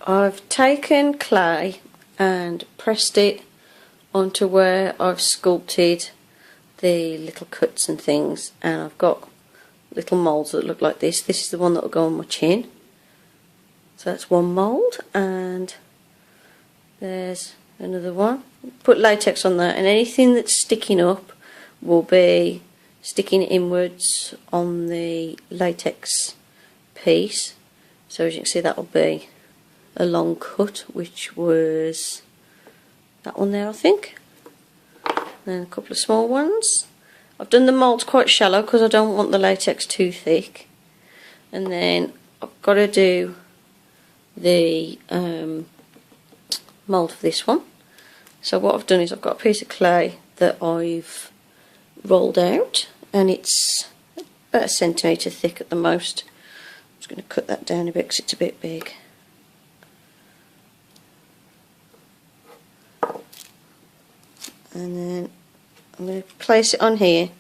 I've taken clay and pressed it onto where I've sculpted the little cuts and things, and I've got little moulds that look like this. This is the one that will go on my chin. So that's one mould, and there's another one. Put latex on that, and anything that's sticking up will be sticking inwards on the latex piece. So as you can see, that will be a long cut, which was that one there, I think. Then a couple of small ones. I've done the moulds quite shallow because I don't want the latex too thick. And then I've got to do the mould for this one. So what I've done is I've got a piece of clay that I've rolled out, and it's about 1 centimetre thick at the most. I'm just going to cut that down a bit because it's a bit big. And then I'm going to place it on here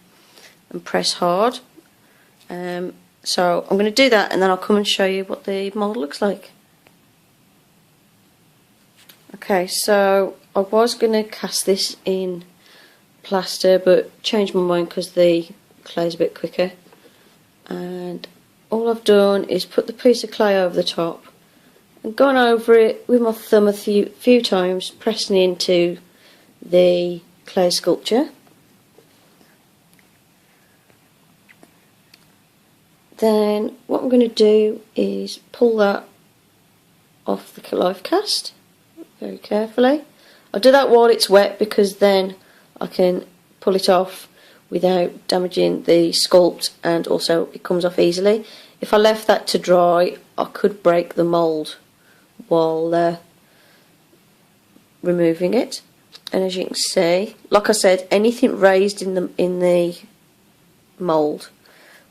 and press hard. So I'm going to do that, and then I'll come and show you what the mould looks like. Okay, so I was going to cast this in plaster, but changed my mind because the clay's a bit quicker. And all I've done is put the piece of clay over the top and gone over it with my thumb a few times, pressing into the clay sculpture. Then what I'm going to do is pull that off the life cast very carefully. I'll do that while it's wet because then I can pull it off without damaging the sculpt, and also it comes off easily. If I left that to dry, I could break the mould while removing it. And as you can see, like I said, anything raised in the mould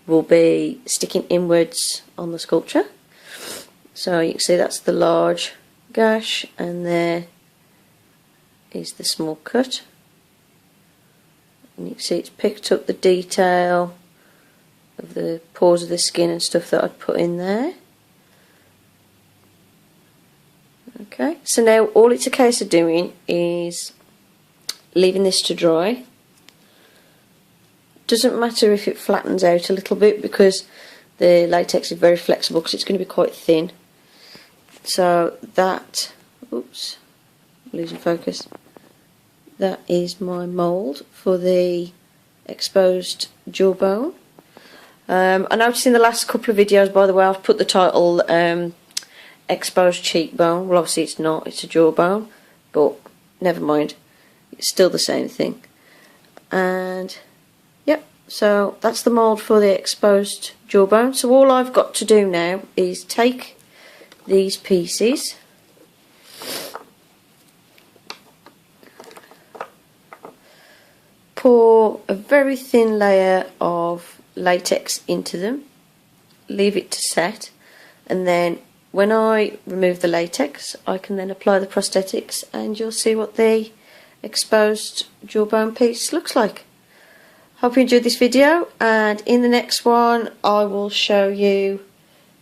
will be sticking inwards on the sculpture. So you can see that's the large gash, and there is the small cut. And you can see it's picked up the detail of the pores of the skin and stuff that I'd put in there. Okay, so now all it's a case of doing is leaving this to dry. Doesn't matter if it flattens out a little bit because the latex is very flexible because it's going to be quite thin. So that, oops, losing focus. That is my mould for the exposed jawbone. I noticed in the last couple of videos, by the way, I've put the title exposed cheekbone. Well, obviously it's not, it's a jawbone, but never mind, it's still the same thing. And yep, so that's the mould for the exposed jawbone. So all I've got to do now is take these pieces, pour a very thin layer of latex into them, leave it to set, and then when I remove the latex I can then apply the prosthetics, and you'll see what the exposed jawbone piece looks like. Hope you enjoyed this video, and in the next one I will show you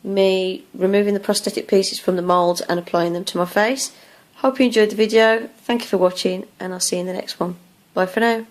me removing the prosthetic pieces from the moulds and applying them to my face. Hope you enjoyed the video, thank you for watching, and I'll see you in the next one. Bye for now.